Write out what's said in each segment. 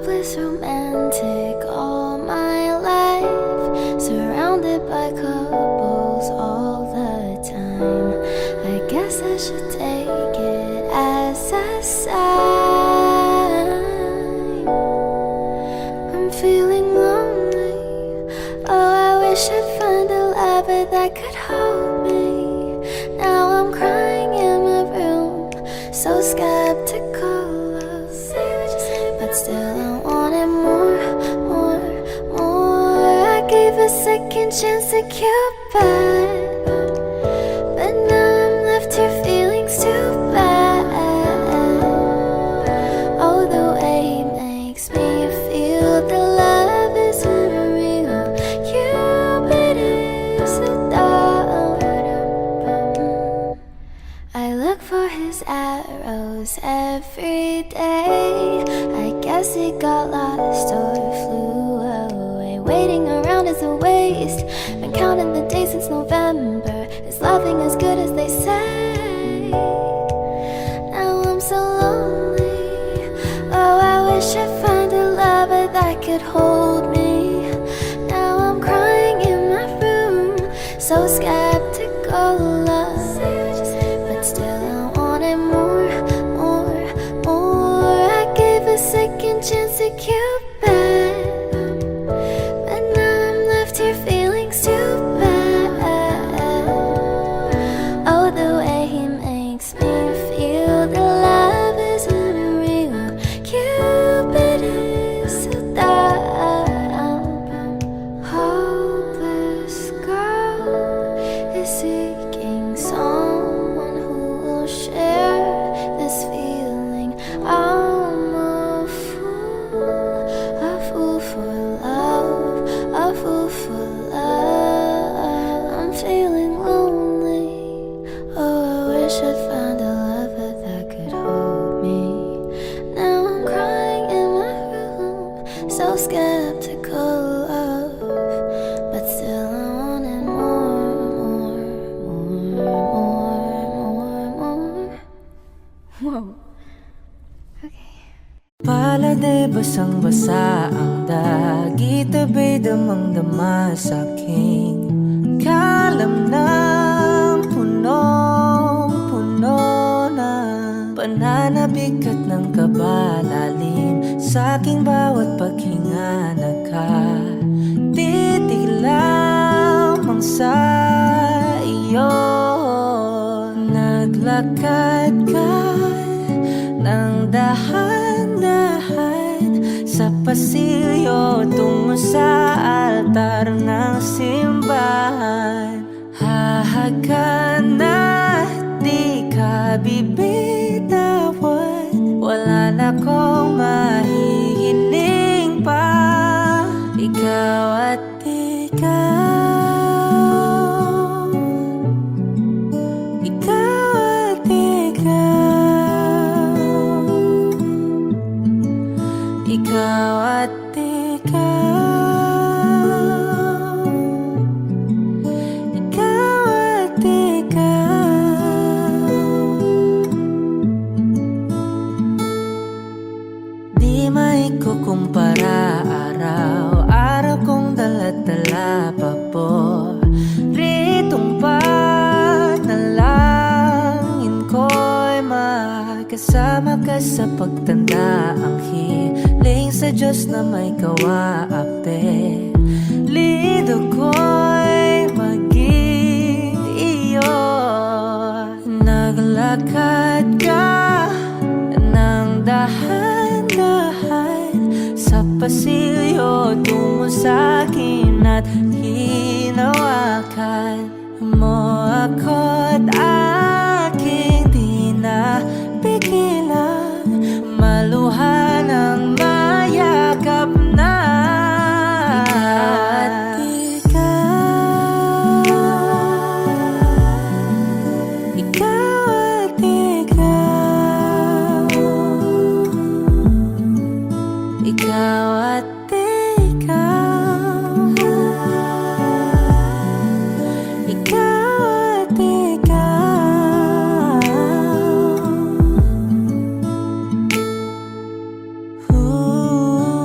hopeless romantic all my life, surrounded by couples all the time. I guess I should take it as a sign. I'm feeling lonely. Oh, I wish I'd find a lover that could hold me. Now I'm crying in my room, so skeptical. But still I wanted more, more, more. I gave a second chance to Cupid, but now I'm left here feeling too bad. Oh, the way he makes me feel the love is unreal. Cupid is a dog. I look for his arrows every day. I guess he got lost or flew away. Waiting around is a waste. Been counting the days since November. Is loving as good as they say? Now I'm so lonely. Oh, I wish I'd find a lover that could hold me. Now I'm crying in my room, so skeptical of. But still I wanted more, more, more. I gave a second chance to Cupid, but now I'm left here feeling stupid. Oh, the way he makes me feel the love is unreal. Cupid is so dumb. Hopeless girl is seeking someone who will share this feeling. I'm a fool for love, a fool for love. I'm feeling lonely. Oh, I wish I'd found a lover that could hold me. Now I'm crying in my room, so skeptical of, but still I wanted more, more, more. Whoa. Okay. Palade basang-basa ang dagit, abay damang-dama sa'king kalam ng punong-puno na pananabik at ng kabalalim sa'king bawat paghinga. Nakatitig lamang sa iyo, naglakad ka ng dahan-dahan sa pasilyo tungo sa altar ng simbahan. Hahagan at di ka bibitawan, wala na kong mahihiling pa. Ikaw at ikaw, ikaw at ikaw, ikaw at ikaw, ikaw at ikaw. Di maikukumpara, araw-araw kong dala-dala pa po ritong panalangin ko'y makasama ka sa pagtanda. Ang hiling sa Diyos na may kawaape, lido ko'y maging iyo. Naglakad ka ng dahan-dahan sa pasilyo tungo sa'kin at hinawakan mo ako't aking di na pigilan, maluha ng mayakap na. Ikaw at ikaw, ikaw at ikaw, ikaw at ikaw. Ooh.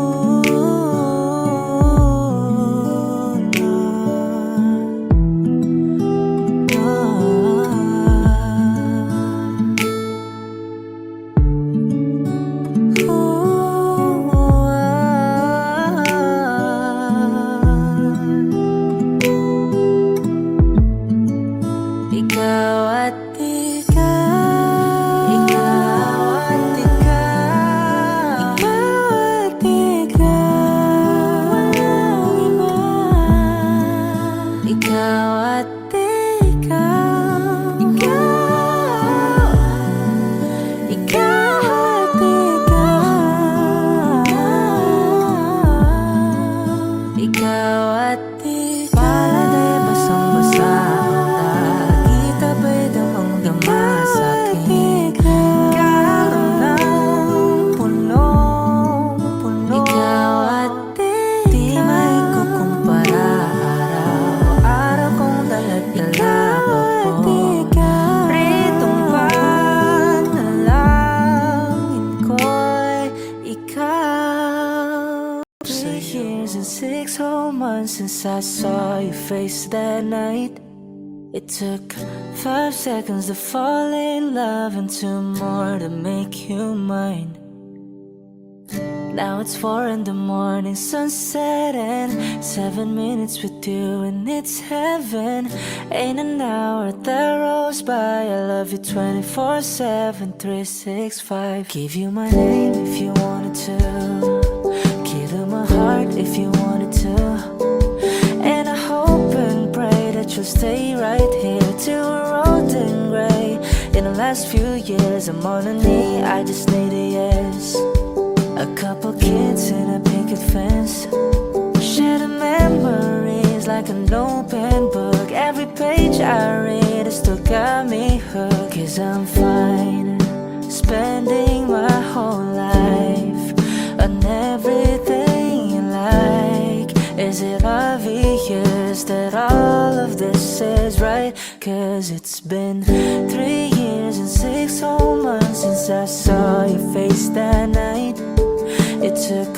months since I saw your face that night. It took 5 seconds to fall in love and 2 more to make you mine. Now it's 4 in the morning, sunset, and 7 minutes with you, and it's heaven. Ain't an hour that rolls by. I love you 24/7, 365. Give you my name if you wanted to. Give you my heart if you wanted to. And I hope and pray that you'll stay right here till we're old and gray. In the last few years, I'm on a knee, I just need a yes. A couple kids in a picket fence, share the memories like an open book. Every page I read has still got me hooked. 'Cause I'm fine, spending my whole life on everything you like. Is it obvious that all of this is right? 'Cause it's been 3 years and 6 whole months since I saw your face that night. It took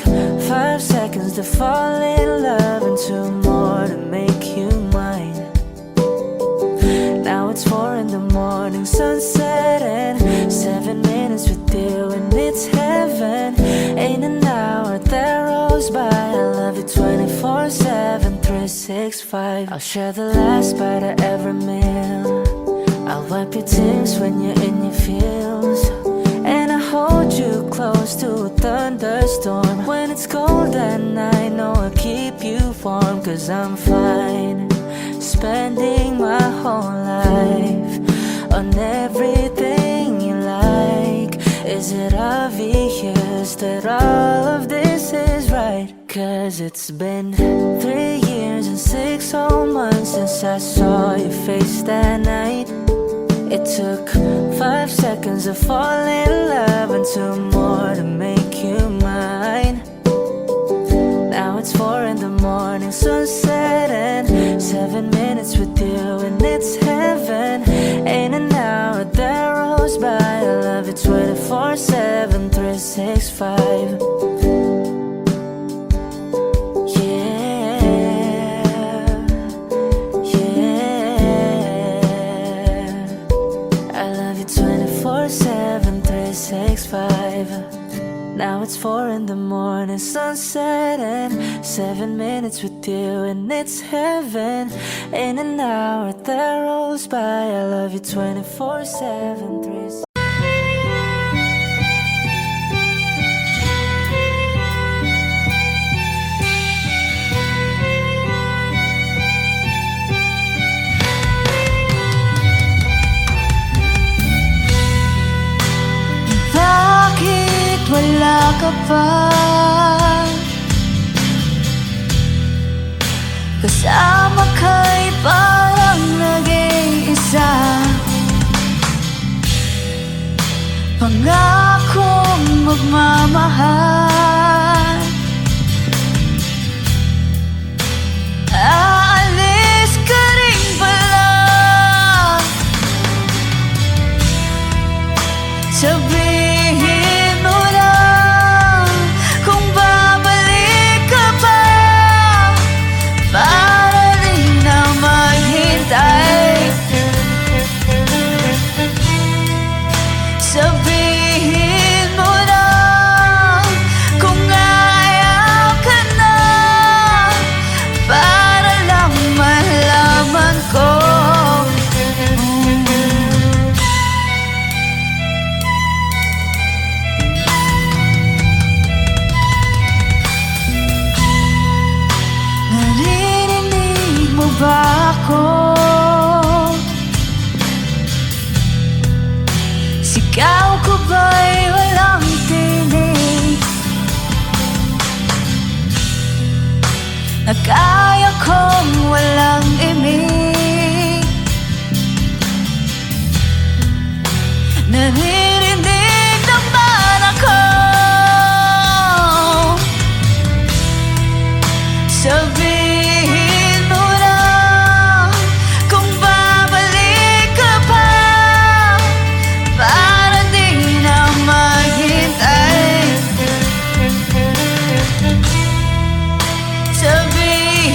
5 seconds to fall in love and 2 more to make you mine. Now it's 4 in the morning, sunset, and 7 minutes with you, and it's heaven. Ain't an hour that rolls by. I love you 24/7, 365. I'll share the last bite of every meal. I'll wipe your tears when you're in your feels, and I hold you close to a thunderstorm. When it's cold at night, no, I'll keep you warm. 'Cause I'm fine, spending my whole life on everything you like. Is it obvious that all of this is right? 'Cause it's been 3 years and 6 whole months since I saw your face that night. It took 5 seconds to fall in love and 2 more to make you mine. Now it's 4 in the morning, sunset, and 7 minutes with you, and it's heaven. Ain't an hour that rolls by. I love you 24/7, 365. Now it's 4 in the morning, sunset, and 7 minutes with you, and it's heaven. Ain't an hour that rolls by. I love you 24/7, 365. Wala ka pa kasama ka'y parang nag-iisa. Pangakong magmamahal, aalis ka rin pala. Sabihin mo lang kung babalik ka pa, para rin na maghintay. Sabihin mo lang kung ayaw ka na, para lang malaman ko. Naririnig mo ba ako? Sigaw ko ba'y walang tinig? Na kaya kong walang imig? Naririnig naman ako. Sabihin mo lang kung babalik ka pa, para di na maghintay. Sabihin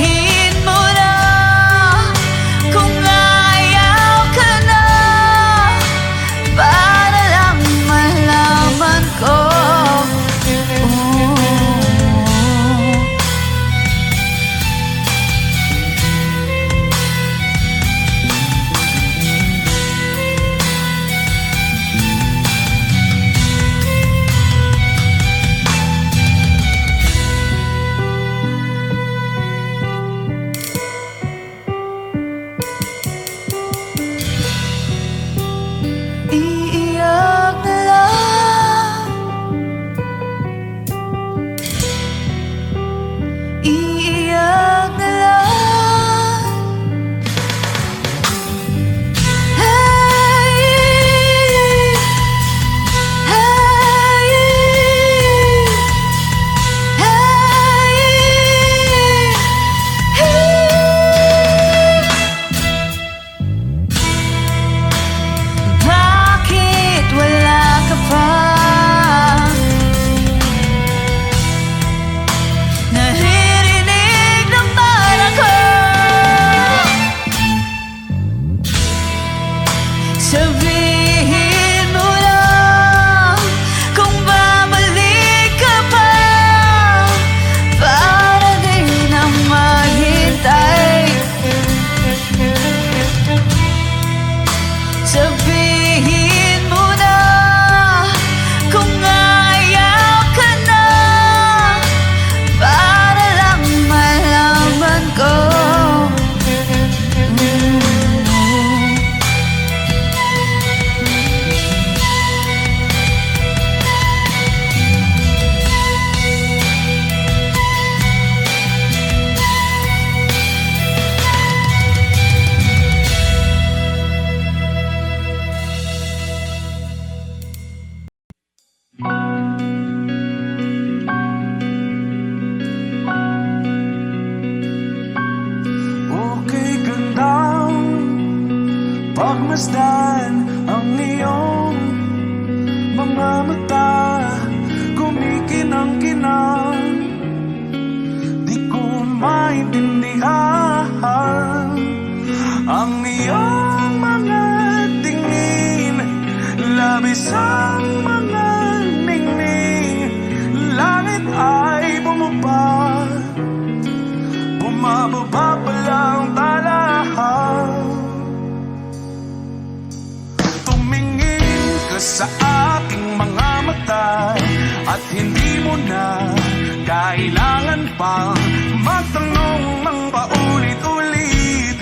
kailangan pang magtanong ng paulit-ulit.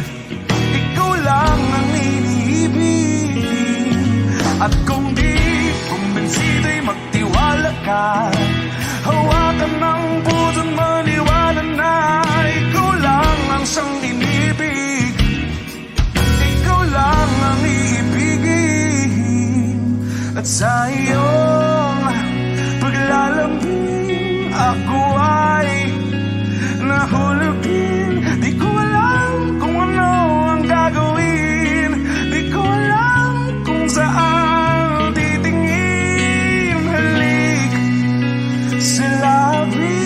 Ikaw lang ang iniibig. At kung di kumbensito'y magtiwala ka, hawakan ng puso't maniwala na ikaw lang ang siyang inibig. Ikaw lang ang iibigin. At sa iyong paglalambing ako ay nahulugin. Di ko alam kung ano ang gagawin. Di ko alam kung saan titingin. Halik sa labi,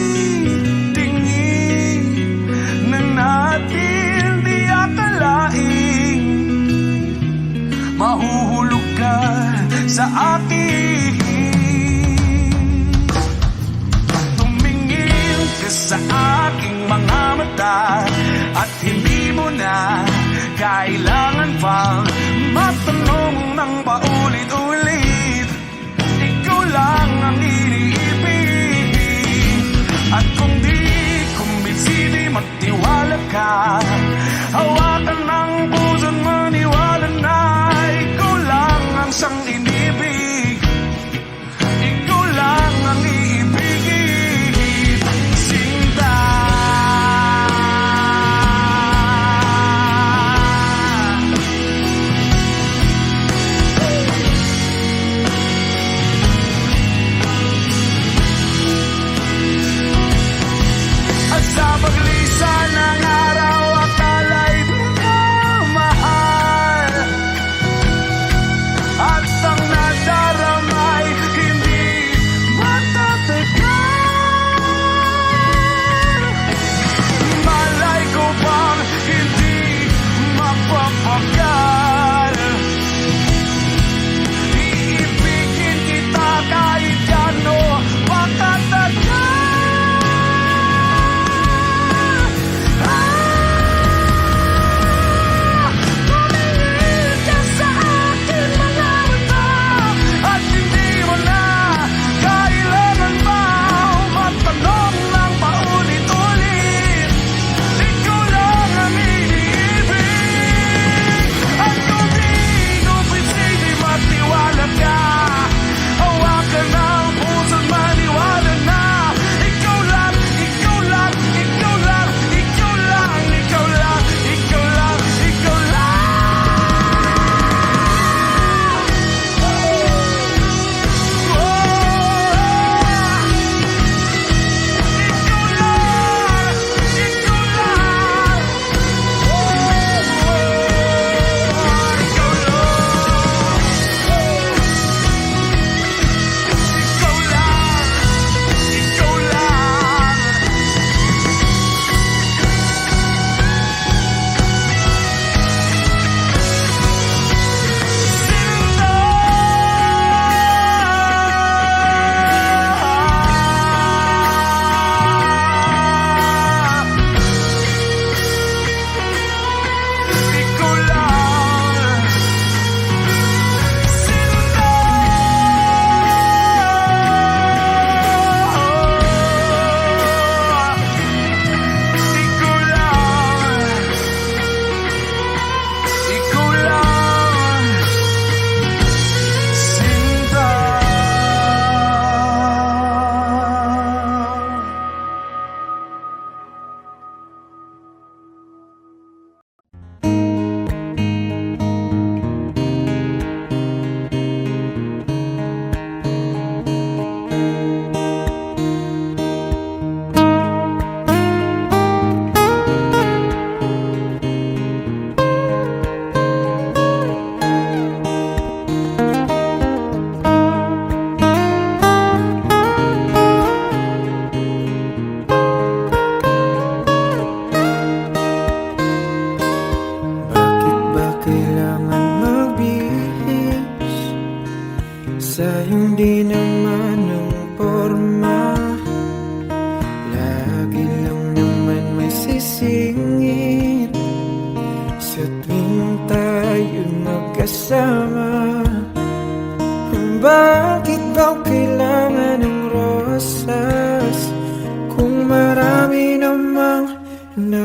tingin na natin di akalain. Mahuhulog ka sa akin. Tumingin ka sa aking mga mata.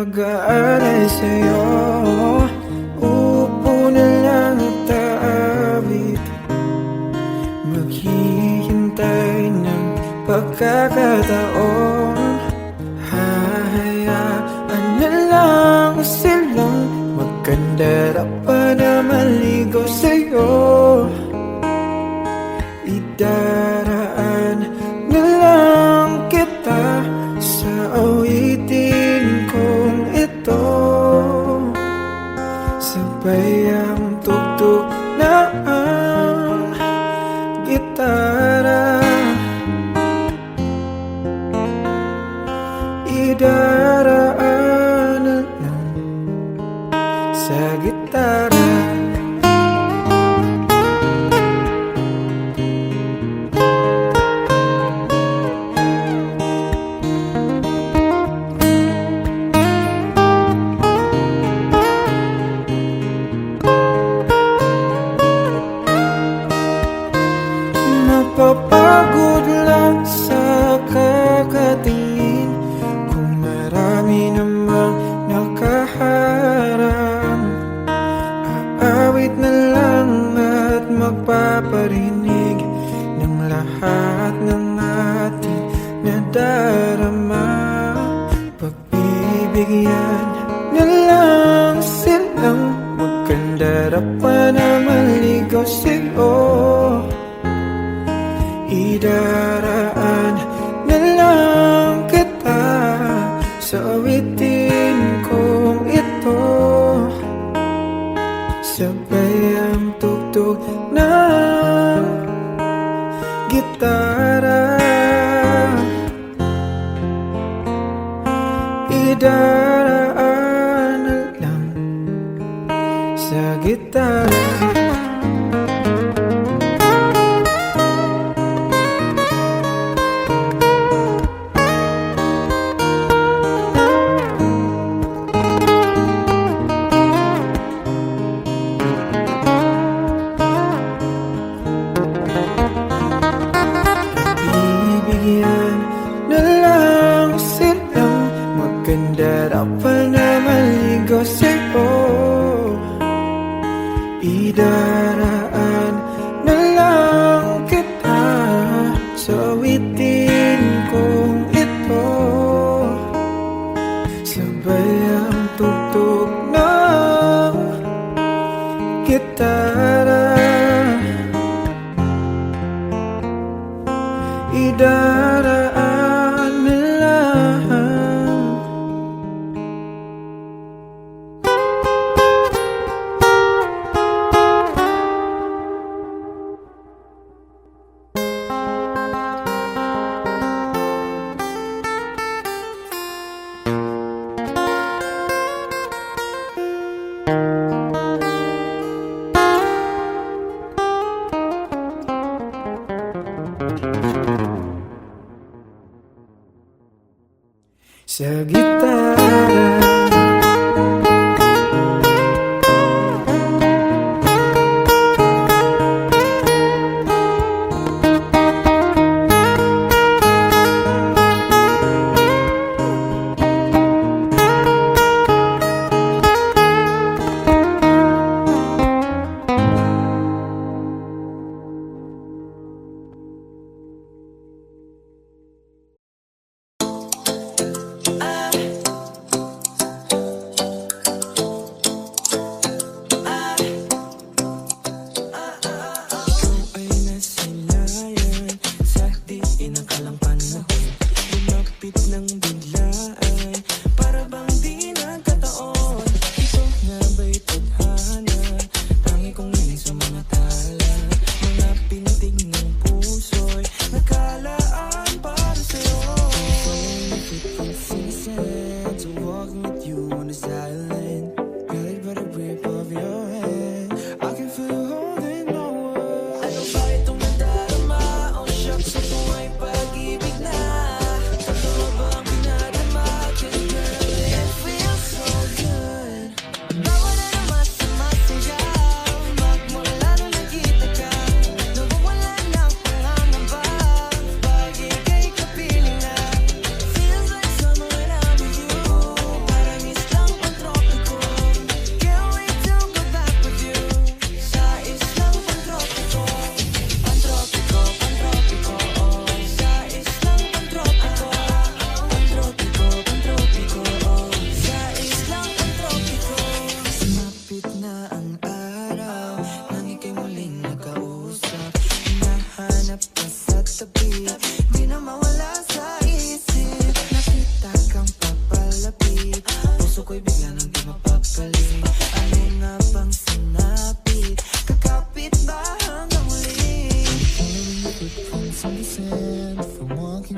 nag-aalay sa'yo. Upo na lang at aawit, maghihintay ng pagkakataon. Hahayaan na lang silang magkandara pa na maligaw sa'yo. Idaraan na lang kita sa awitin kong ito. Sabay ang tugtog ng gitara, idaraan na lang sa gitara. Mapapagod lang sa kakatingin kung marami namang nakaharang. Aawit na lang at magpaparinig ng lahat ng ating nadarama. Pagbibigyan na lang silang magkandara pa na maligaw sa'yo. Idaraan na lang kita sa awitin kong ito. Sabay ang tugtog ng gitara, idaraan na lang sa gitara. Bibigyan na lang silang magkandara pa na maligaw sa'yo. Idaraan na lang kita sa awitin kong ito. Sabay ang tugtog ng gitara, idaraan na lang. Sa gitara, Ano ba itong nadarama? Oh shucks, ito ay pag-ibig na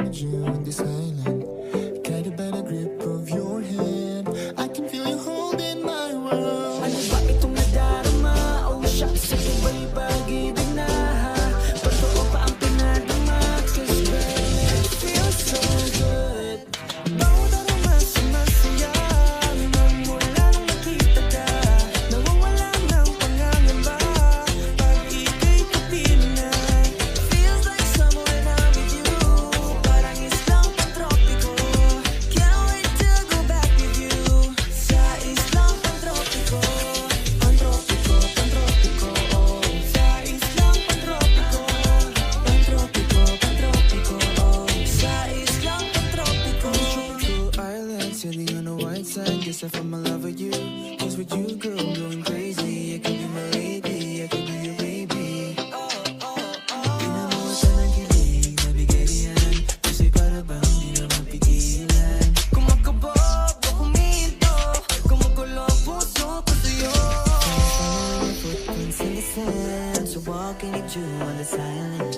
with you on this island. Got a better grip of your hand. I can feel you holding my world. Ano ba itong nadarama? Oh shucks, ito ba'y pag-ibig na? Totoo pa ang pinadama? 'Cause girl, it feels so good. Bawat aroma sumasaya magmula nung nakita ka. Nawawala ng pangangamba pag ika'y kapiling na. Feels like summer when I'm with you. Parang islang pantropiko. Can't wait to go back with you. Sa islang pantropiko. Pantropiko, pantropiko, oh. Sa islang pantropiko. Pantropiko, pantropiko, oh. Sa islang pantropiko. Tropical island, sailing on the white side. Guess I found my love with you. 'Cause with you, girl, I'm going crazy. I could be my lady, I could be your baby. Pinamuha ng kilig, nabigay riyan. Kasi para bang di na mapigilan. Kumakabog o kuminto, kumukulo ang puso ko sa'yo. Following your footprints in the sand. So walking with you on this island.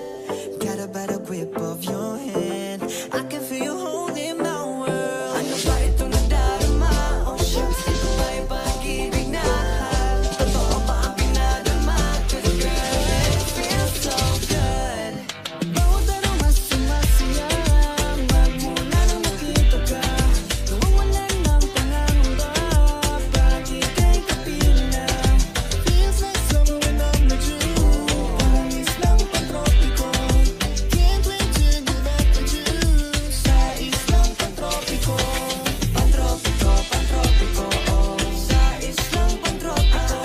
Got a better grip of your hand. I can feel you holding my world. Ano ba itong nadarama? Oh shucks, ito ba'y pag-ibig na? Totoo ba ang pinadama? 'Cause girl, it feels so good. Bawat aroma sumasaya magmula nung nakita ka. Nawawala ng pangangamba pag ika'y kapiling na. Feels like summer when I'm with you. Parang islang pantropiko. Can't wait to go back with you. Sa islang pantropiko. Pantropiko, pantropiko, oh. Sa islang pantropiko.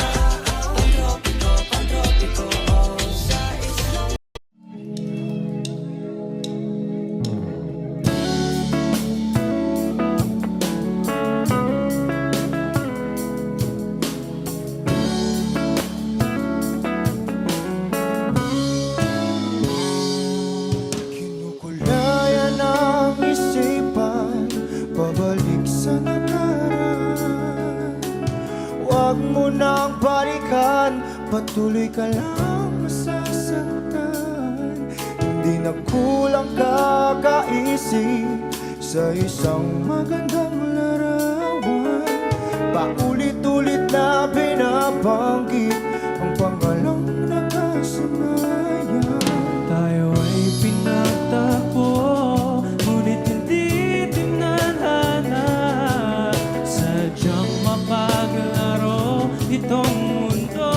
Pantropiko, pantropiko, oh. Sa islang Kinukulayan ang isipan, pabalik sa nakaraan. Huwag mo nang balikan, patuloy ka lang masasaktan. Hindi na kulang kakaisip sa isang magandang larawan. Paulit-ulit na binabanggit ang pangalang nakasanayan. Tayo ay pinagtagpo, ngunit hindi dinadana. Sadyang mapaglaro itong mundo.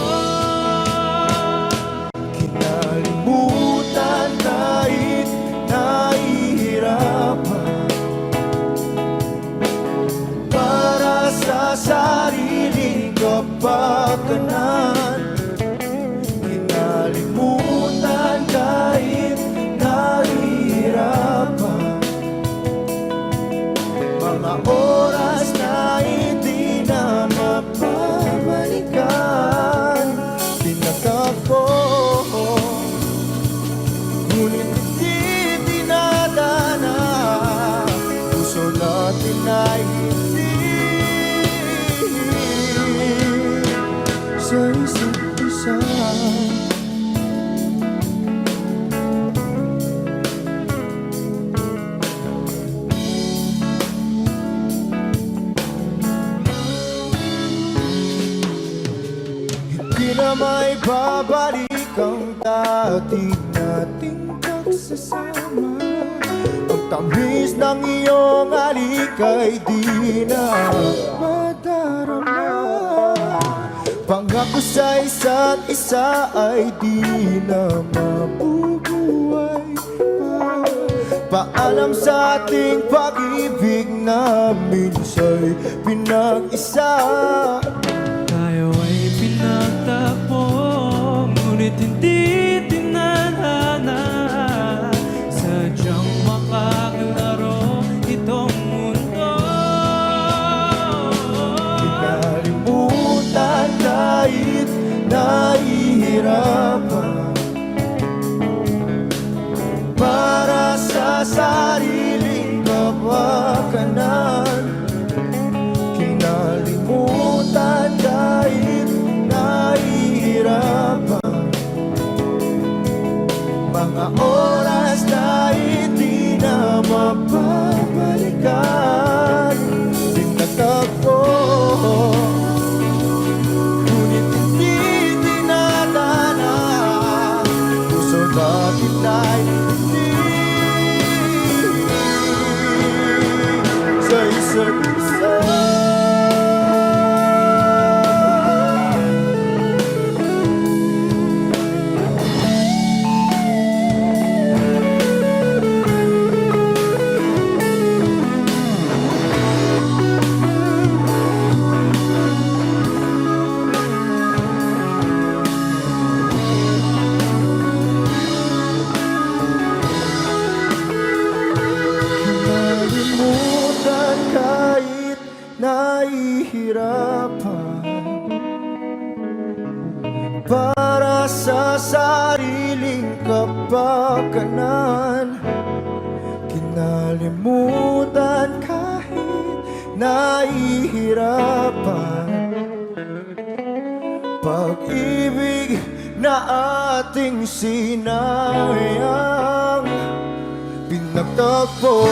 Kinalimutan kahit nahihirapan, para sa sariling kapakanan. Kinalimutan kahit nahihirapan, mga oras na hindi na mapabalikan. Pinagtagpo, ngunit hindi dinadana. Puso natin ay hindi sa isa't isa. Hindi na may babalik ang dati nating pagsasama. Ang tamis ng iyong halik ay di na madarama. Pangako sa isa't isa ay di na mabubuhay pa. Paalam sa ating pag-ibig na minsa'y pinag-isa. Tayo ay pinagtagpo, ngunit hindi dinadana. Sadyang makaglaro itong mundo. Kinalimutan kahit nahihirapan, para sa sariling kapakanan. Kinalimutan kahit nahihirapan, mga oras na hindi na mapapalikan. Tinatagpo, ngunit hindi dinadana. Puso natin ay hindi sa isa't isa. Nalimutan kahit nahihirapan para sa sariling kapakanan. Kinalimutan kahit nahihirapan pag-ibig na ating sinayang. Pinagtagpo,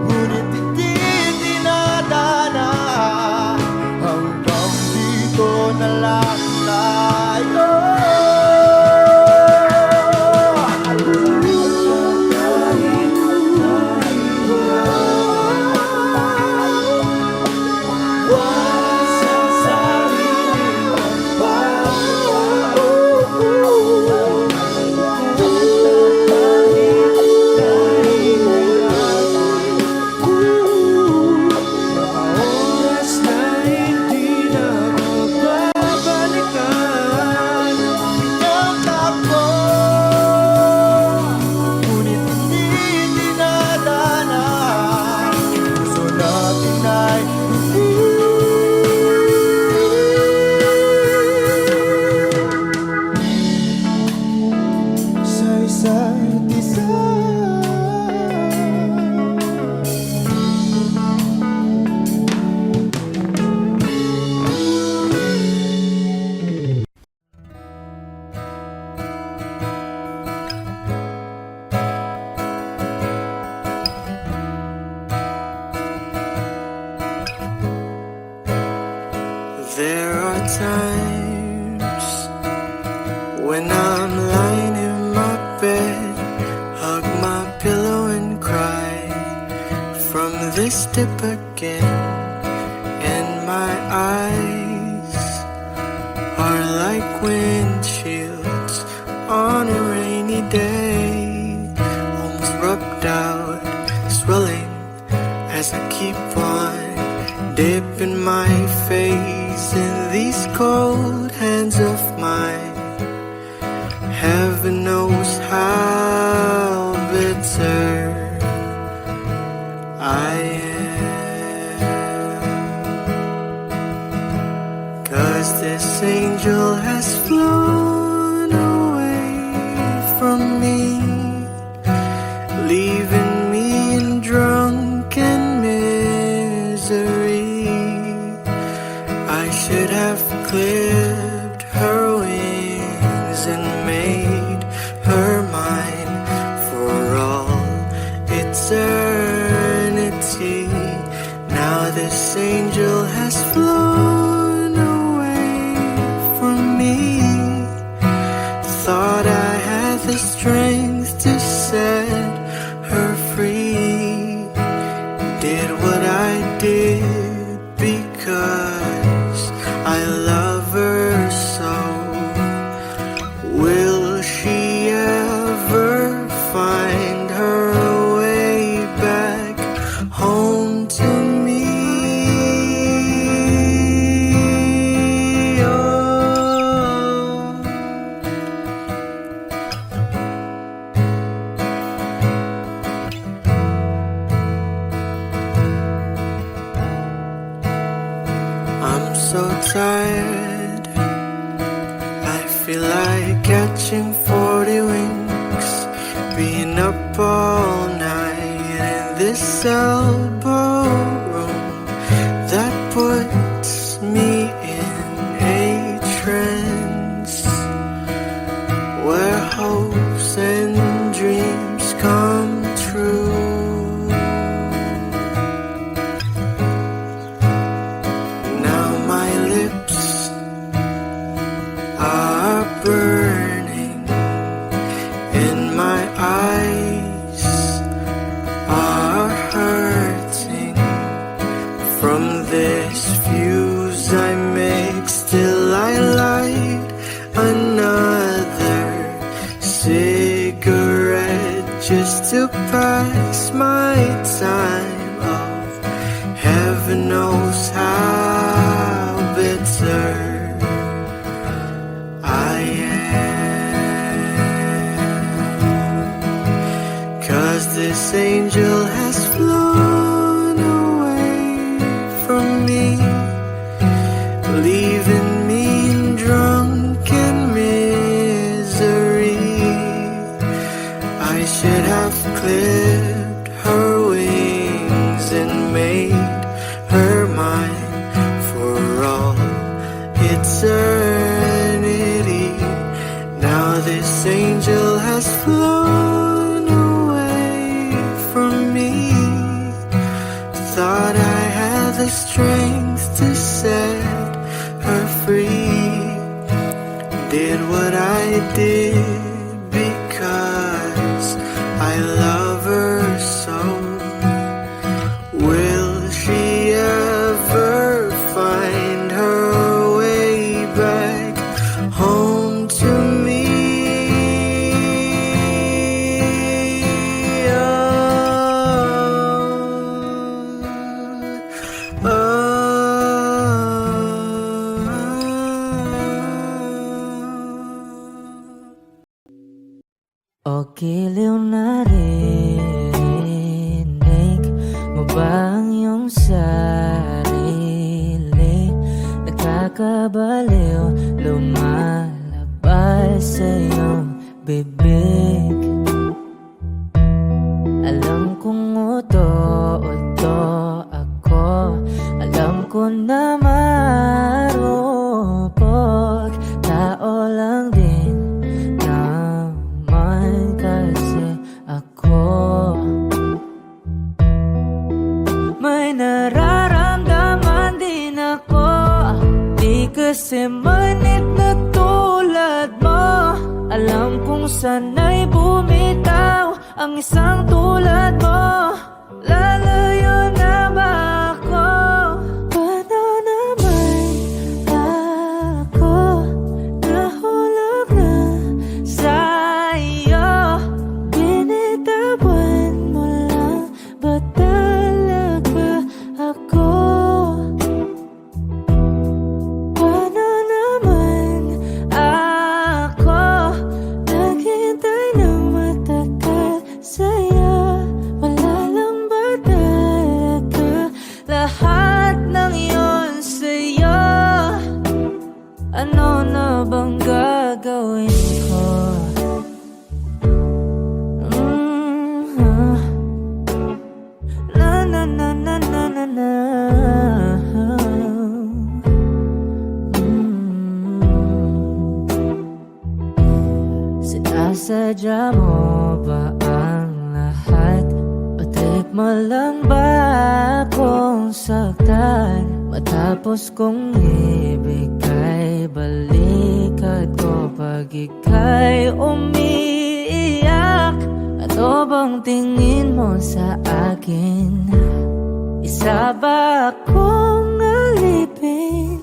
ngunit hindi dinadana. Hanggang dito na lang tayo. There are times when I'm lying in my bed, hug my pillow and cry from this dip again. And my eyes are like windshields on a rainy day, almost rubbed out, swelling as I keep on dipping my face in these cold hands of mine. Heaven knows how bitter I am, 'cause this angel has flown away from me, leaving me in drunken misery. I should have clipped her wings and made her mine for all eternity. Now this angel has flown away from me. Thought I had the strength to set her free. Did what I did because I love her so. Will she ever find her way back home to me? Oh. I'm so tired, I feel like catching 40 winks, being up all night in this elbow room that puts me in a trance where hopes and dreams come just to pass my time. Oh, heaven knows how bitter I am, 'cause this angel has flown away from me, leaving me in drunken misery. I should have clipped her wings and made her mine for all eternity. Now this angel has flown away from me. Thought I had the strength to set her free. Did what I did because I love her so. Will she ever find her way back home to me? O giliw na rinig mo ba ang iyong sarili? Nakakabaliw, lumalabas sa iyong bibig. Alam kong uto-uto ako, alam ko na marupok, tao lang din naman kasi ako. May nararamdaman din ako, di kasi manit na tulad mo. Alam kong sana'y bumitaw ang isang tulad mo. Lalayo na ba ako? Paano naman ako nahulog na sa'yo? Binitawan mo lang ba talaga ako? Paano naman ako naghintay ng matagal sa'yo? Wala lang ba talaga lahat ng iyon sa'yo? Ano na bang gagawin ko? Na na na na na na na. Sinasadya mo ba ang lahat? O trip mo lang ba akong saktan? Matapos kong ibigay balikat ko pag ika'y umiiyak. Ano bang tingin mo sa akin? Isa ba akong alipin?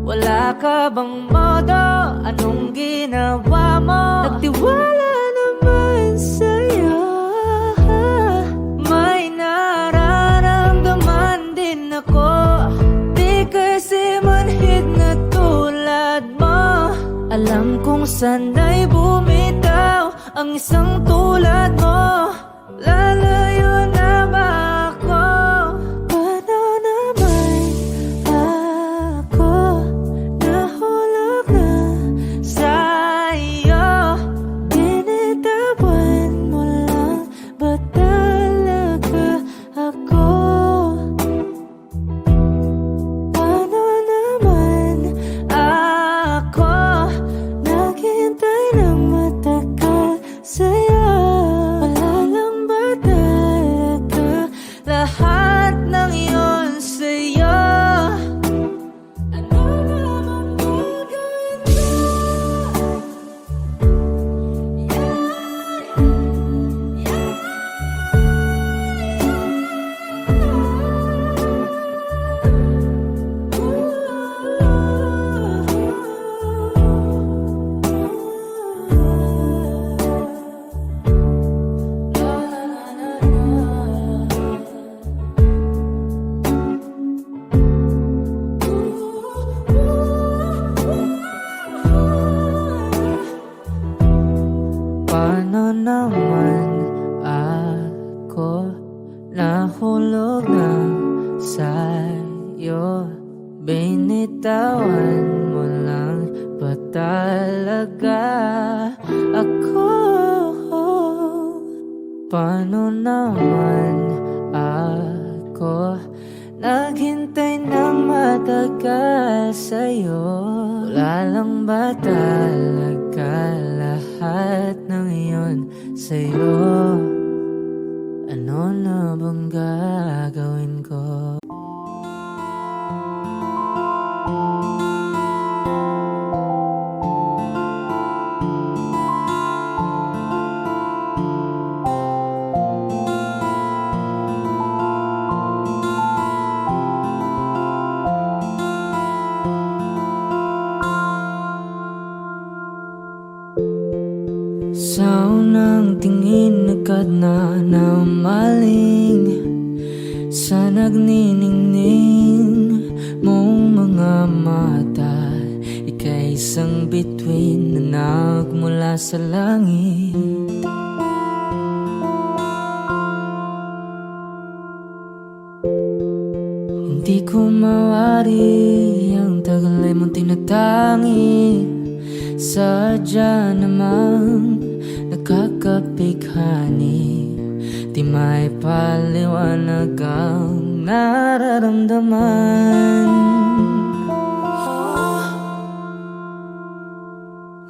Wala ka bang modo? Anong ginawa mo? Nagtiwala naman sa'yo. May nararamdaman din ako, di kasi manhid na tulad mo. Alam kong sana'y bumitaw ang isang tulad mo. Lalayo na ba ako? Paano naman ako nahulog na sa'yo? Paano naman ako naghintay ng matagal sa'yo? Wala lang ba talaga lahat ng iyon sa'yo? Ano na bang gagawin ko? Sa unang tingin agad na namaling sa nagniningning mong mga mata. Ika'y isang bituin na nagmula sa langit. Hindi ko mawari ang tagal ay mong tinatangi. Sadya namang nakakapighani, di may paliwanag ang nararamdaman.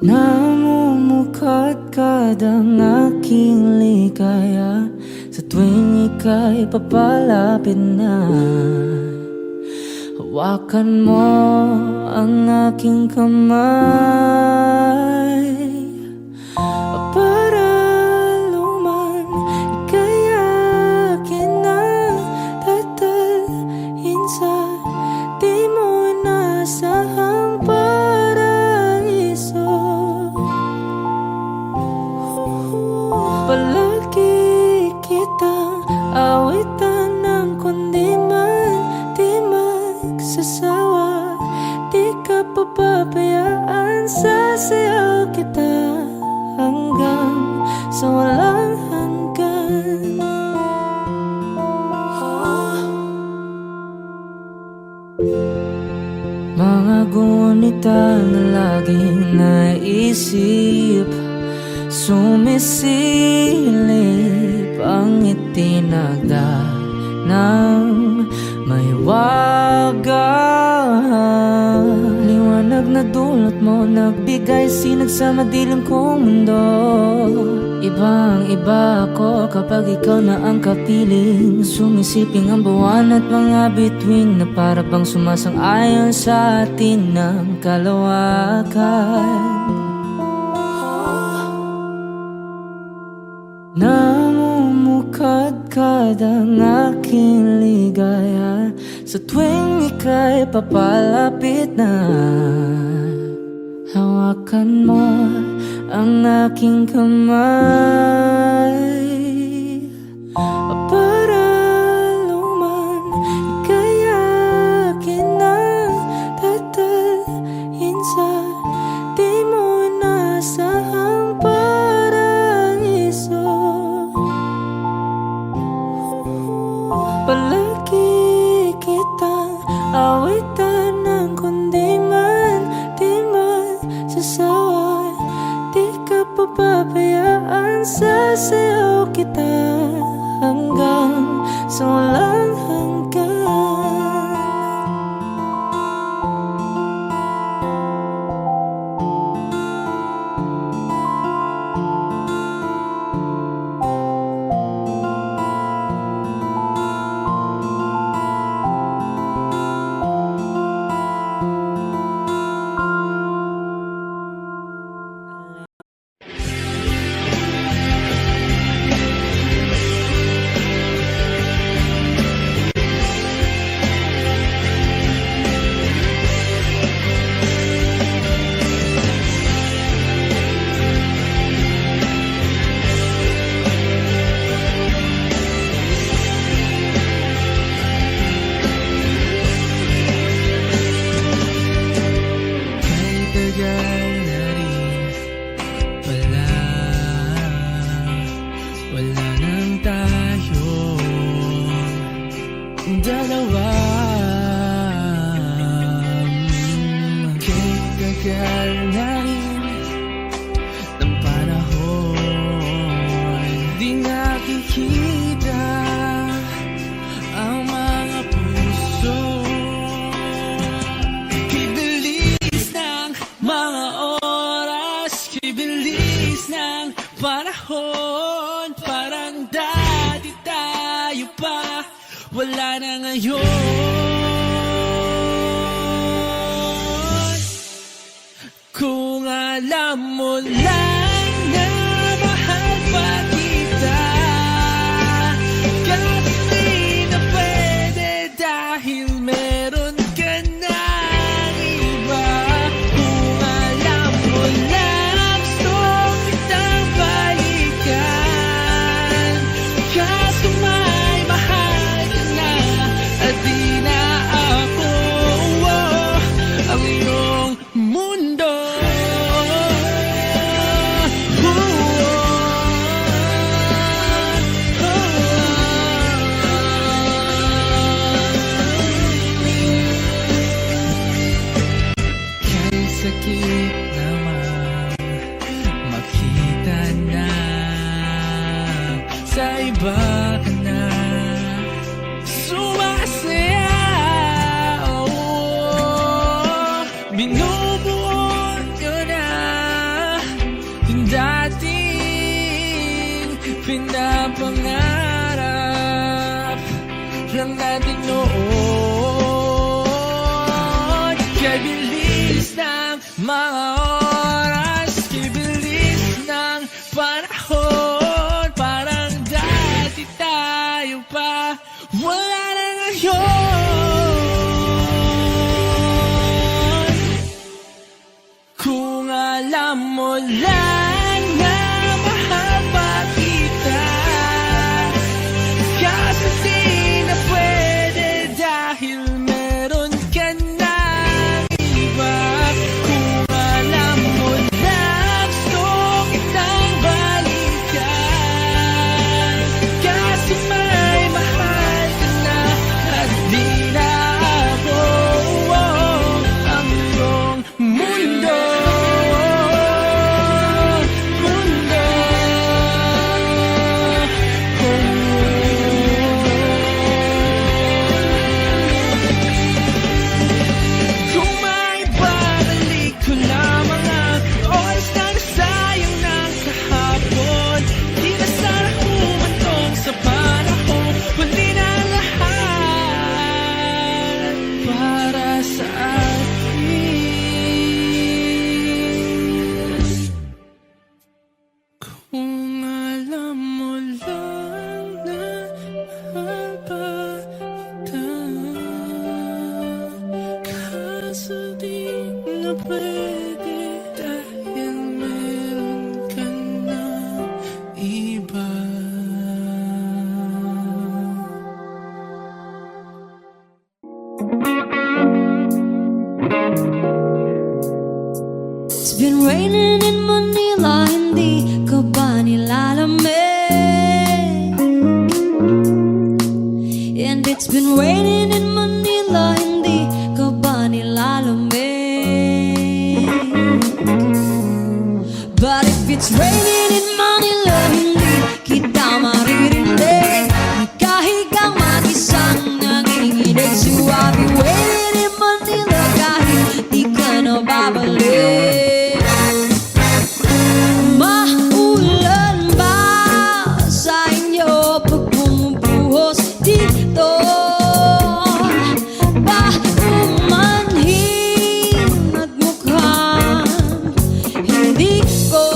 Namumukadkad ang aking ligaya sa tuwing ika'y papalapit na. Hawakan mo ang aking kamay para luman ika'y akin na tatalhin sa di mo inasahang paraiso. Palagi kitang awitan ng kundi man di magsasawa. Di ka papabayaan, sasayaw kita hanggang sa walang hanggan. Mga gunita na laging naisip, sumisilip ang itinagda ng may wagang liwanag na dulot mo, nagbigay sinag sa madilim kong mundo. Ibang iba ako kapag ikaw na ang kapiling, sumisiping ang buwan at mga bituin na para bang sumasang-ayon sa atin ng kalawakan. Namumukadkad ang aking ligaya sa tuwing ika'y papalapit na. Hawakan mo ang aking kamay para luman ika'y akin na tatalhin sa di mo inasahang paraiso. Palagi kitang awitan ng kundi man di magsasawa. Di ka papabayaan, sasayaw makita ang mga puso. Kibilis ng mga oras, kibilis ng panahon. Parang dati tayo pa, wala na ngayon. Kung alam mo lang na mahal pa kita, kasi na pwede dahil meron ka ng iba. Kung alam mo lang gusto kitang balikan, kaso may mahal ka na at di na ako ang iyong mundo. Kay sakit naman makita na sa iba ka na sumasaya. Binubuo ko na yung dating pinapangarap lang natin noon. Kay bilis ng mga oras, kay bilis ng panahon. Parang dati tayo pa, wala na ngayon. Kung alam mo lang na mahal pa kita, kasi di na pwede dahil meron ka ng iba. Kung alam mo lang gusto kitang balikan, kasi may mahal ka na at di na ako ang iyong mundo. Kung may babalik ko lamang ang oras na nasayang ng kahapon, di na sana humantong sa panahon. Huli na lahat para sa atin. Kung alam mo lang na mahal pa kita, kaso di na pwede dahil meron ka na iba. It's been raining in Manila, hindi ka ba nilalamig? And it's been raining in Manila, hindi ka ba nilalamig? But if it's raining in Manila, hindi kita maririnig. Nagkahigang mag-isang nanginginig. So I'll be waiting in Manila kahit di ka na babalik. Maulan ba sa inyo pag bumubuhos dito? Ba umanhin at mukhang hindi ko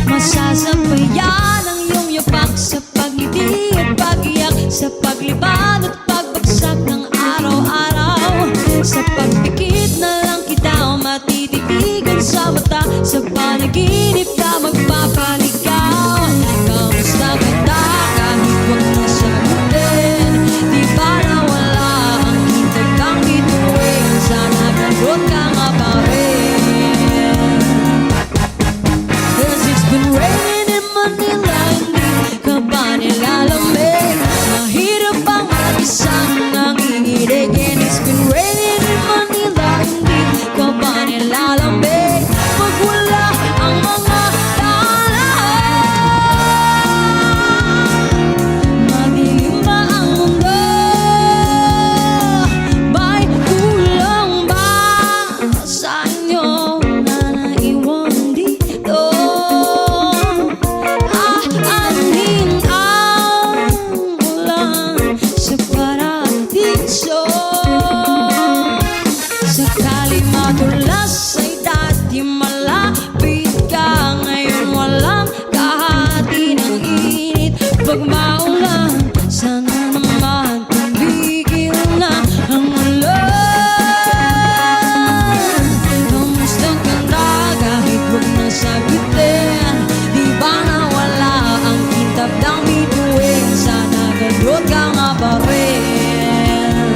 masasabayan ang iyong yapak sa pagngiti at pag-iyak, sa paglibad at pagbagsak ng araw-araw. Sa pagpikit na lang kita matititigan sa mata, sa panaginip ka magpapaligaw. Kamusta kita kahit huwag mo sagutin? Di ba nawala ang kita kang bituin? Sana ganun ka nga pa rin. 'Cause it's been raining in Manila, hindi ka ba nilalamig? Mahirap bang Kapag maulan, sana naman tumigil na ang ulan. Kamusta ka na kahit huwag na sagutin? Di ba nawala ang kintab ng bituin? Sana gano'n ka nga pa rin.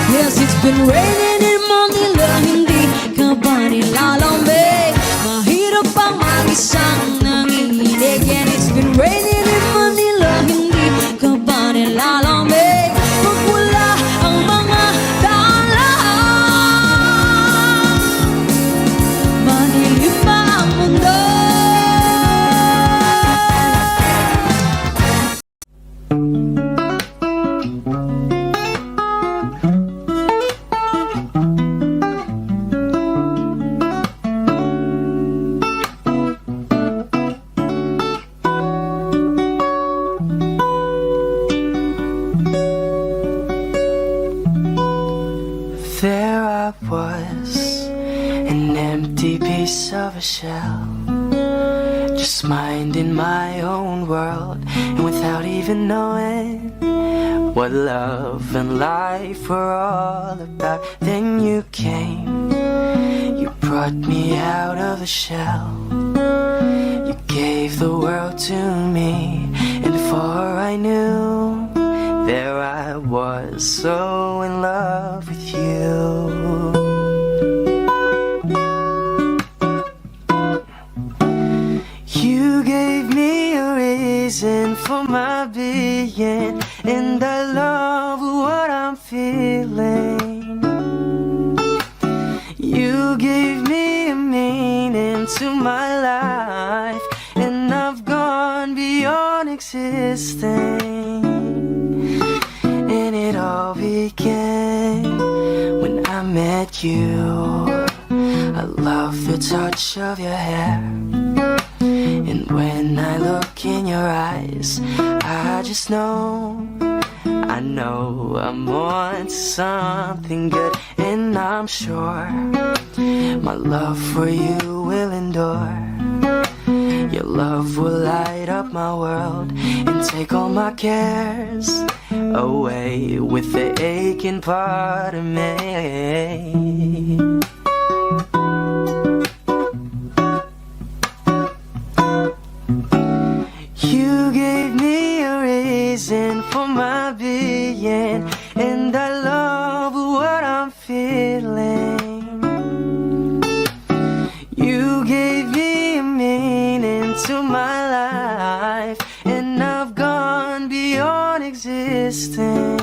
Yes, it's been raining in Manila, hindi ka ba nilalamig? Mahirap pang mag-isang nanginginig. And it's been raining in Manila, hindi ka ba nilalamig? Pag wala ang mga daanan, madilim pa ang mundo. There I was, an empty piece of a shell, just minding my own world, and without even knowing what love and life were all about. Then you came, you brought me out of the shell, you gave the world to me, and before I knew, there I was, so in love with you. You gave me a reason for my being, and I love what I'm feeling. You gave me a meaning to my life, and I've gone beyond existing. And it all began when I met you. I love the touch of your hair, and when I look in your eyes, I just know, I know I'm on to something good. And I'm sure my love for you will endure. Your love will light up my world and take all my cares away with the aching part of me. You gave me a reason for my being, and I love what I'm feeling. You gave me a meaning to my life, and I've gone beyond existing.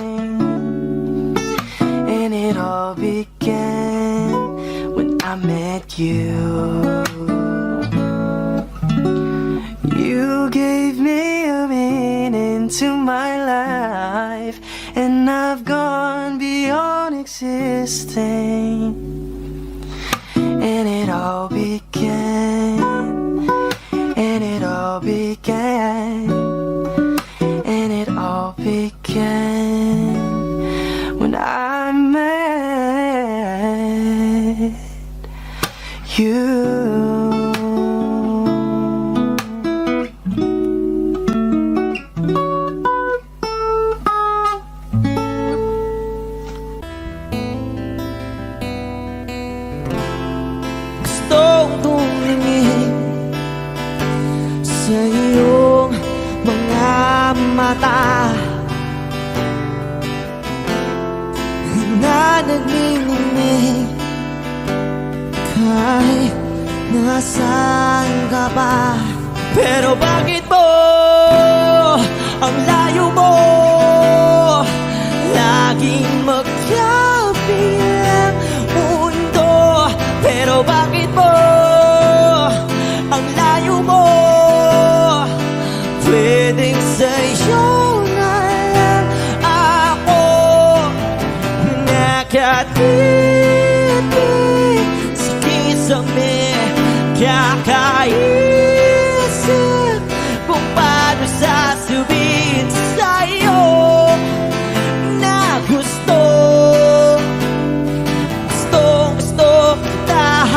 And it all began when I met you. You gave me a meaning to my life, and I've gone beyond existing. And it all began, and it all began, and it all began when I met you. Gustong tumingin sa iyong mga mata na nagniningning kahit nasaan ka pa. Pero bakit mo ang layo mo laging magkabilang mundo? Pero bakit mo ang layo mo pwedeng sa'yo na lang ako nakatitig sa kisame, kakaisip kung paano sasabihin sa'yo na gusto kita.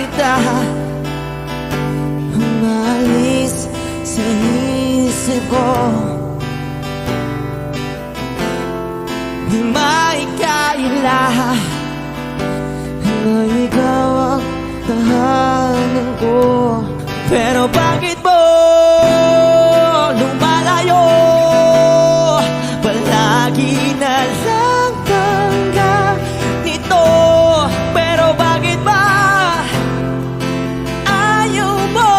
kita umalis sa isip ko. Di maikaila na ikaw ang tahanan ko. Pero bakit mo lumalayo? Palagi na lang tangga nito. Pero bakit ba ayaw mo?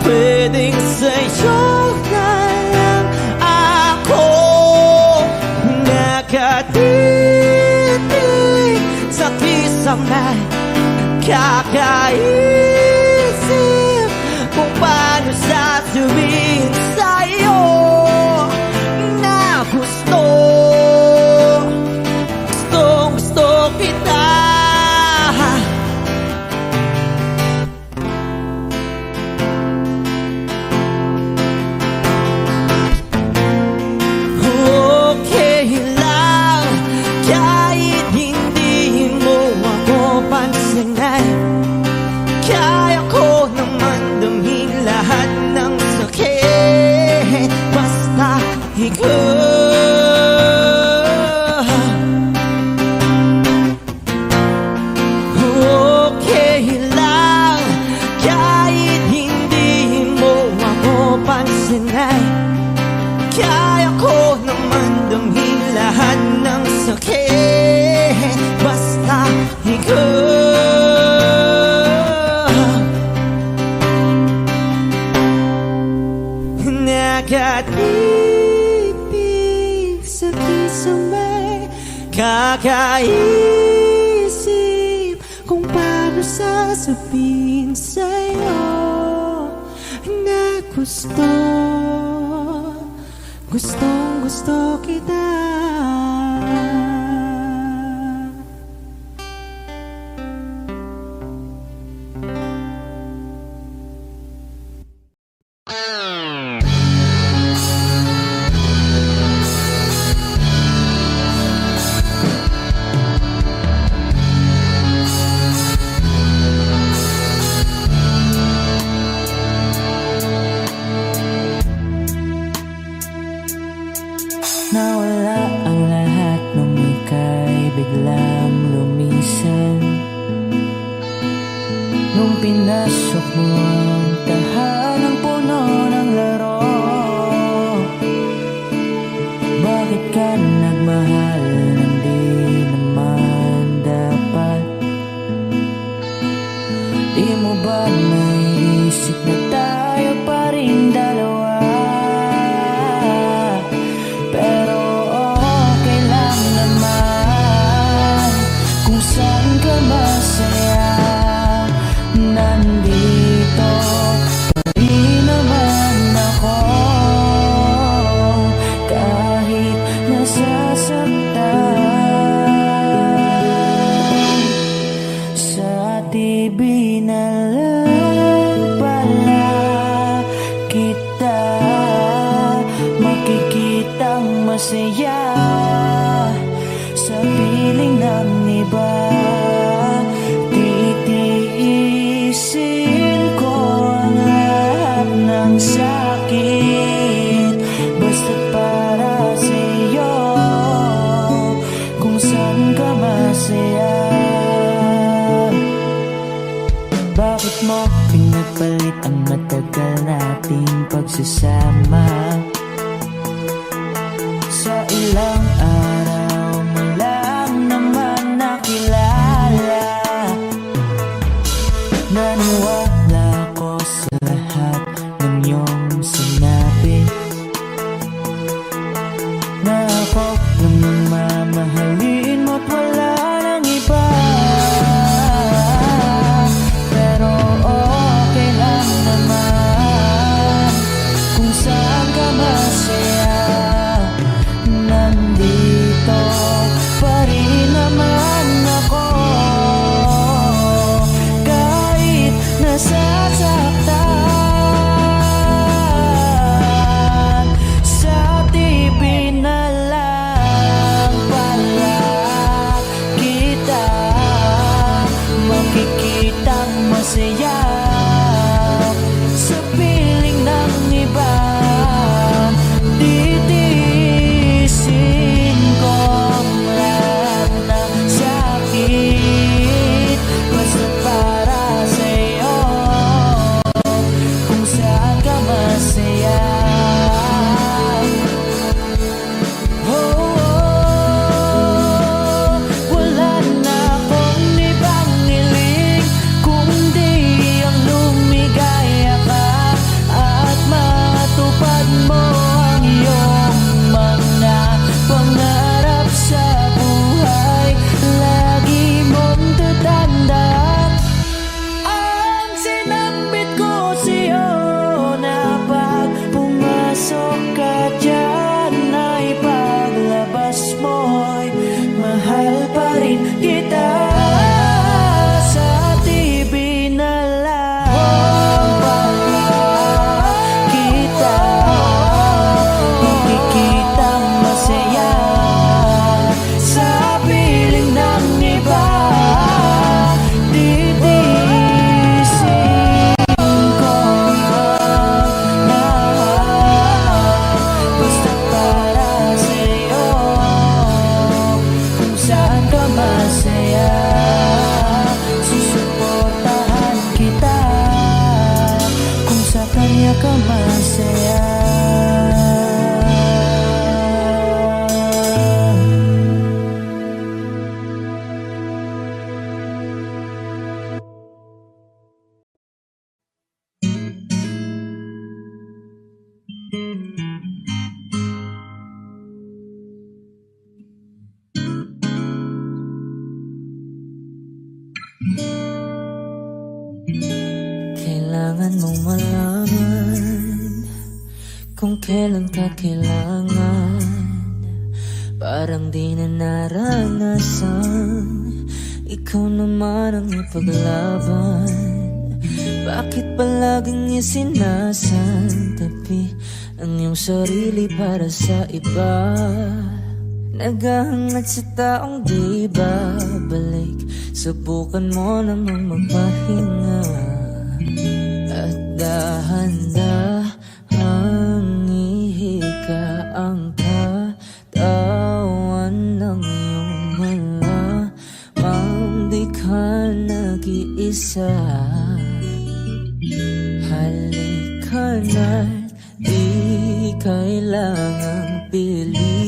Pwedeng sa'yo na lang ako nakatitig sa kisame. Kakaisip kung paano sasabihin sa'yo na gusto kita. Okay lang kahit hindi mo ako pansinin. Kaya ko naman damhin lahat ng sakit basta ikaw. Okay lang kahit hindi mo ako pansinin. Kaya ko naman damhin lahat ng sakit basta ikaw. Nakatipid sa kisame. Kakaisip kung paano sasabihin sa'yo na gustong kita. Nawala ang lahat nung ika'y biglang lumisan. Nung pinasok mo ang tahanang puno ng laro. Bakit ka nagmahal nang di naman dapat? Di mo ba naisip na tayo pa rin dalawa? Pero okay lang naman kung saan ka masaya. Nandito pa rin naman ako kahit nasasaktan. Sa TV na lang pala kita makikitang masaya sa piling ng iba. Titiisin ko ang lahat ng sakit basta't para sa'yo kung saan ka masaya. Bakit mo pinapalit ang matagal nating pagsasama? Sa ilang araw mo lang naman nakilala. Naniwala ko sa lahat ng iyong sinabi, na ako lang ang mamahalin mo't wala nang iba. Pero okay lang naman kung saan ka masaya. Nandito kailan ka kailangan. Parang di na naranasan, ikaw naman ang ipaglaban. Bakit palaging isinasantabi ang iyong sarili para sa iba? Naghahangad sa taong di babalik, subukan mo namang magpahinga. At dahan-dahang ihika ang katawan ng iyong malamang di ka nag-iisa. Halika na't di kailangang pilitin,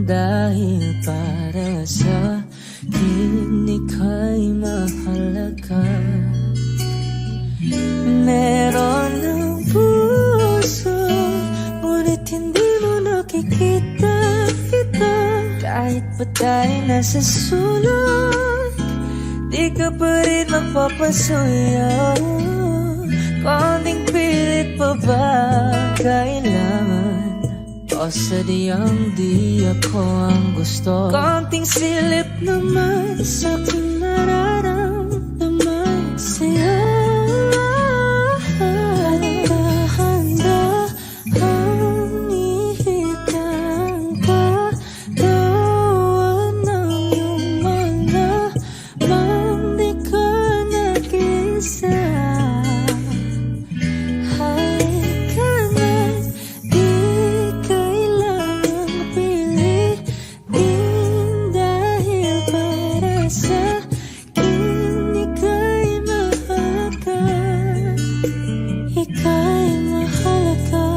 dahil para sa akin ika'y mahalaga. Meron ng puso, ngunit hindi mo nakikita ito. Kahit pa tayo nasa sulok, di ka pa rin mapapasuyo. Konting pilit pa ba kailangan? O sadyang di ako ang gusto? Konting silip naman sa aking nararamdaman sa'yo. Handa-handang ihika ang katawan ng iyong malamang di ka nag-isa. Halika na't di kailangang pilitin, dahil para sa akin ika'y mahalaga. Ika'y mahalaga.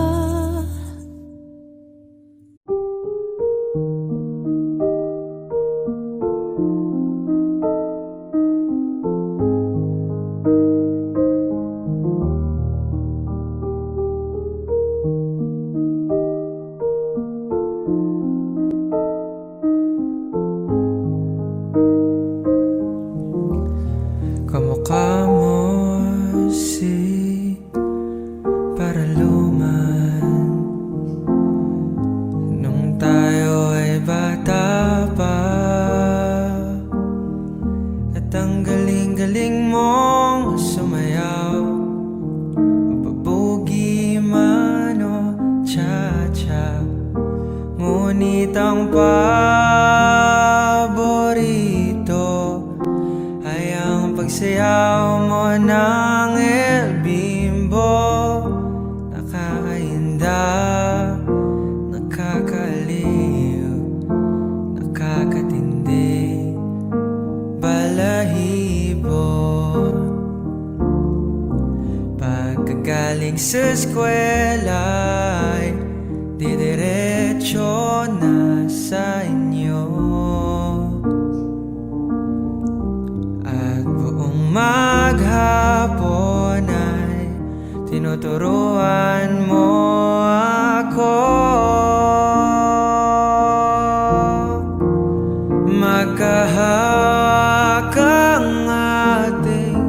Kamukha mo si Paraluman nung tayo ay bata pa. At ang galing-galing mong sumayaw, mapabugi man o cha-cha. Ngunit ang paborito ay ang pagsayaw mo ng El Bimbo. Nakakainda, nakakaliw, nakakatindi, balahibo. Pagkagaling sa eskwela ay didiretso na sa inyo. At buong maghapon ay tinuturuan mo ako. Magkahawak ang ating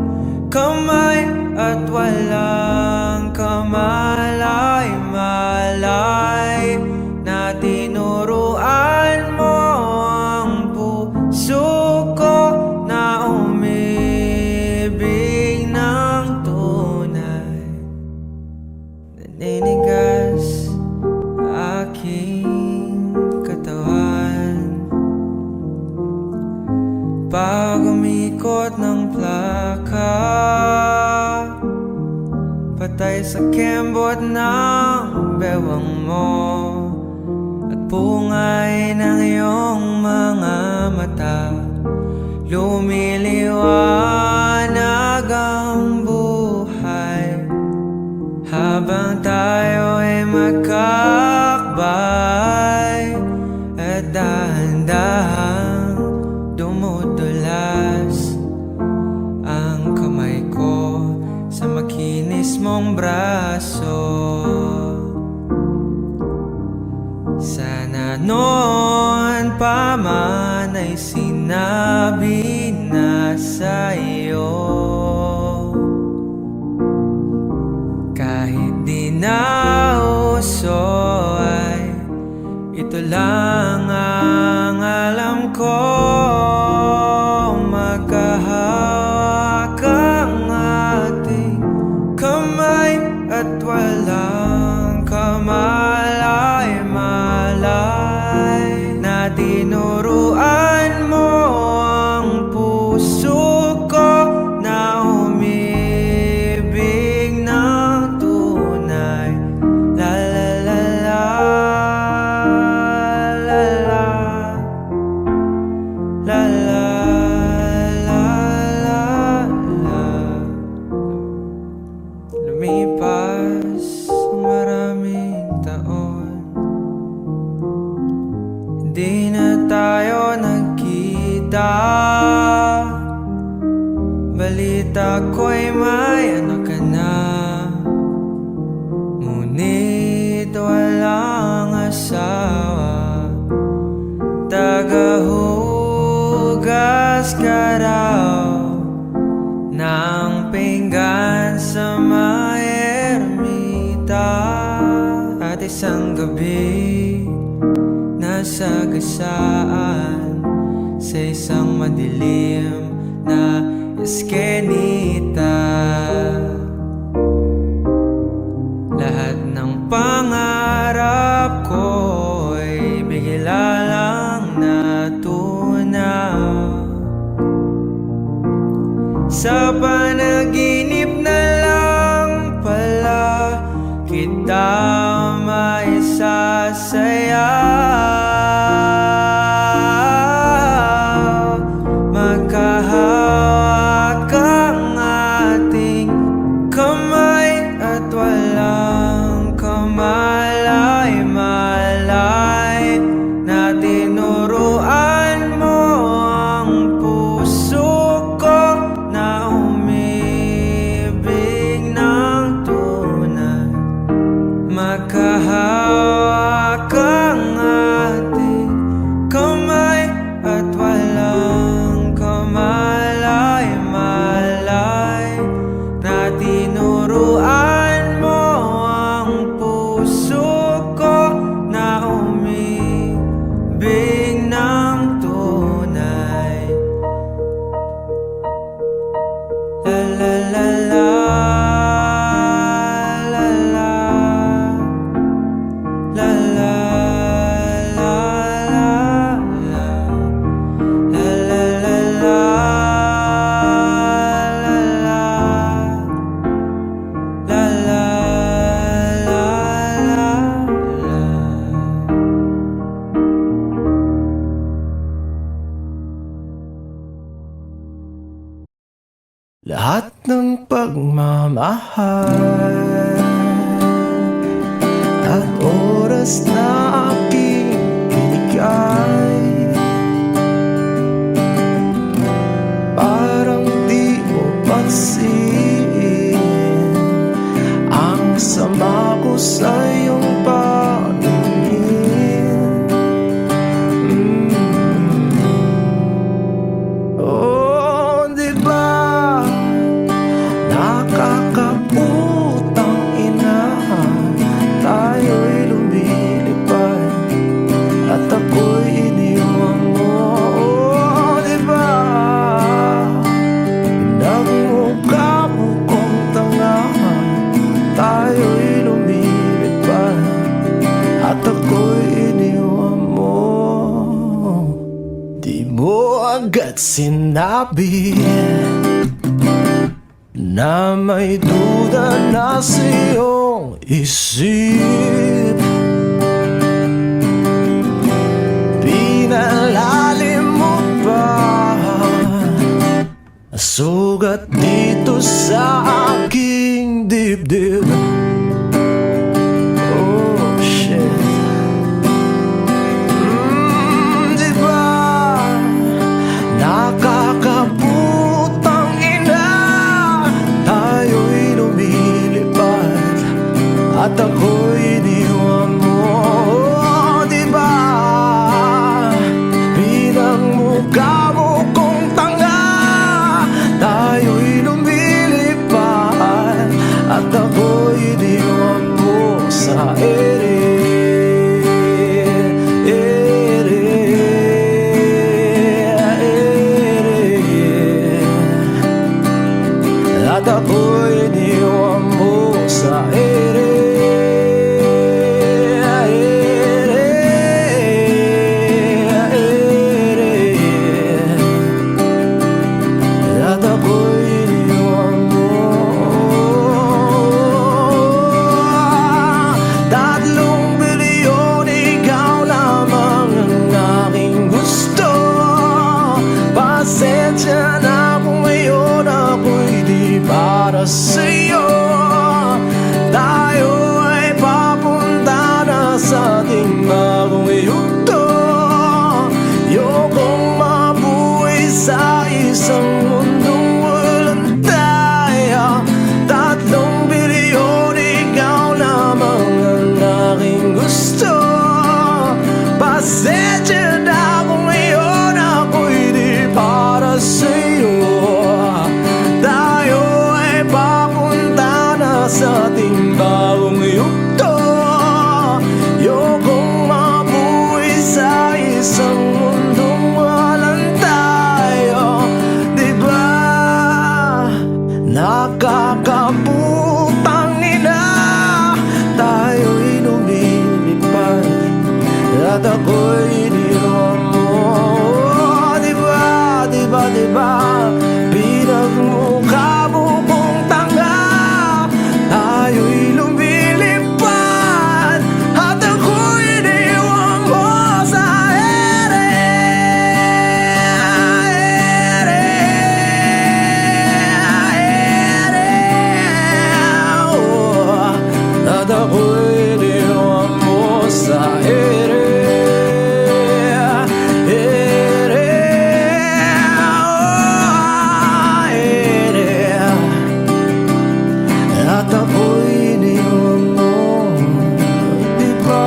kamay at walang kamalay-malay, na tinuruan mo ang puso ko na umibig ng tunay. Naninigas aking katawan pag umikot ng plaka, patay sa kembot ng bewang mo at pungay ng iyong mga mata. Lumiliwanag ang buhay habang tayo ay magkakbay. At dahan-dahang dumudulas ang kamay ko sa makinis mong braso. Sana noon pa man ay sinabi na sa'yo, kahit di na puso ay ito lang ang alam ko. Magkahawak ang ating kamay at walang kamalay-malay na tinuruan mo ang puso ko na umibig ng tunay. La la la la la la la la la la. Lumipas ang maraming taon, hindi na tayo nagkita. Balita ko'y may anak ka na, ngunit walang asawa. Tagahugas ka raw ng pinggan sa may ermita. At isang gabi nasa gasaan sa isang madilim na eskenita, lahat ng pangarap ko'y bigla lang natunaw. Sa panaginip na lang pala kita maisasayaw. Magkahawak ang ating kamay at walang kamalay-malay na tinuruan mo ang puso ko na umibig ng tunay. Magkahawak ang ating kamay at walang kamalay-malay na tinuruan mo ang puso ko na umibig ng tunay. La la la la la la la la la la la la la la la la. Lahat ng pagmamahal at oras na aking binigay, parang di mo pansin ang sama ko sa iyong paningin. Oh, di ba nakakaputang ina, tayo'y lumilipad at ako'y iniwan mo. Oh, di ba nagmukha mo kong tanga, tayo'y lumilipad at ako'y iniwan mo. Di mo agad sinabi na may duda na sa iyong isip. Pinalalim mo pa sugat dito sa aking dibdib. Oh shit. Di ba nakakaputang ina, tayo'y lumilipad at ako'y iniwan mo. Oh, di ba pinagmukha mo kong tanga, tayo'y lumilipad at ako'y at ako'y iniwan mo. Diba, diba, diba, pinagmukha mo kong tanga. Tayo'y lumilipad at ako'y iniwan mo sa ere. At ako'y iniwan mo sa ere. At ako'y iniwan mo. Diba,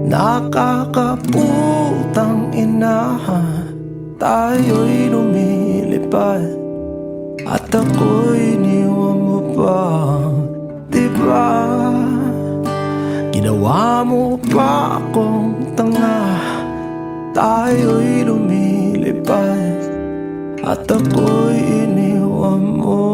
nakakaputang ina, tayo'y lumilipad at ako'y iniwan mo pa. Diba, ginawa mo pa akong tanga. Tayo'y lumilipad at ako'y iniwan mo.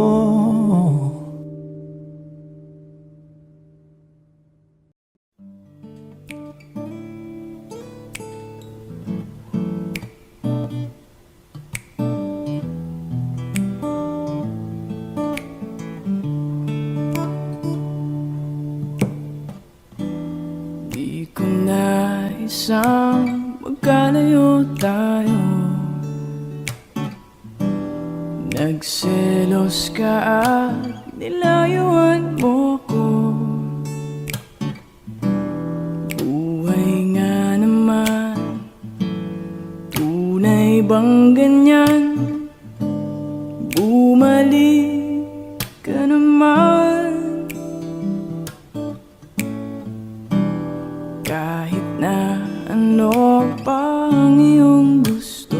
Di ko na isang magkalayo tayo. Nagselos ka at nilayuan mo ko. Buhay nga naman, tunay bang ganyan? Bumalik ka naman. Kahit na ano pa ang iyong gusto,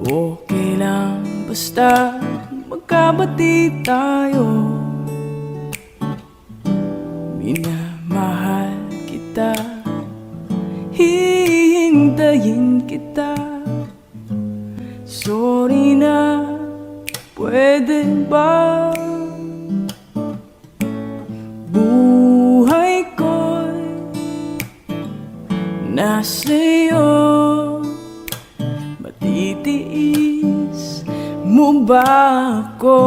okay lang basta magkabati tayo. Minamahal kita, hihintayin kita. Sorry na, pwede ba? Buhay ko'y nasa'yo. Matitiis mo ba ako?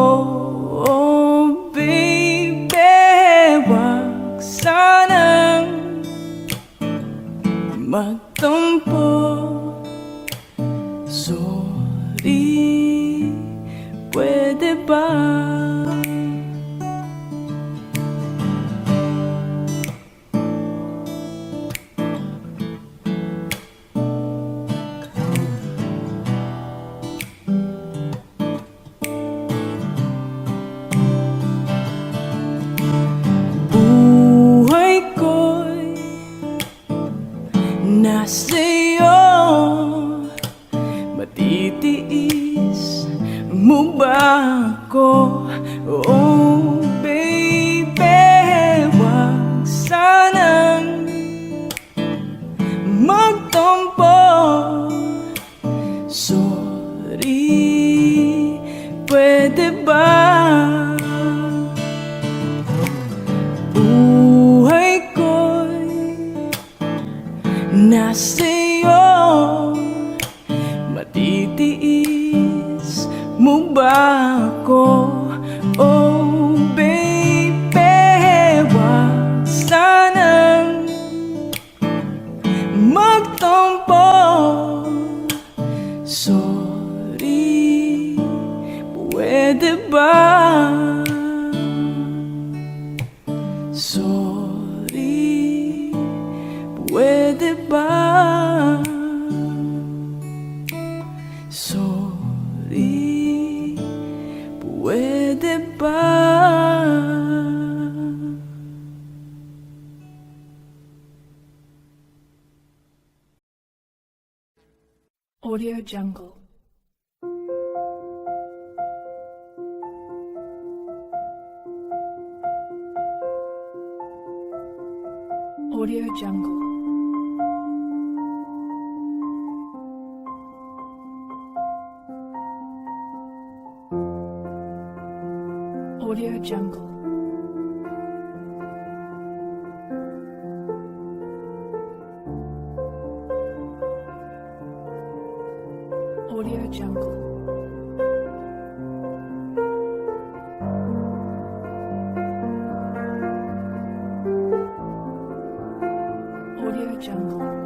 Oh baby, wag sanang magtampo. Sorry, pwede ba? Buhay ko'y nasa'yo. Matitiis mo ba ako? Oh baby, wag sanang magtampo. Sorry, pwede ba? Buhay ko'y nasa'yo. Matitiis mo ba ako? Oh baby, wag sanang magtampo. Sorry, pwede ba? Sorry, pwede ba? Sorry, pwede ba? Audio Jungle. Audio Jungle. Audio Jungle. Jungle. Audio Jungle.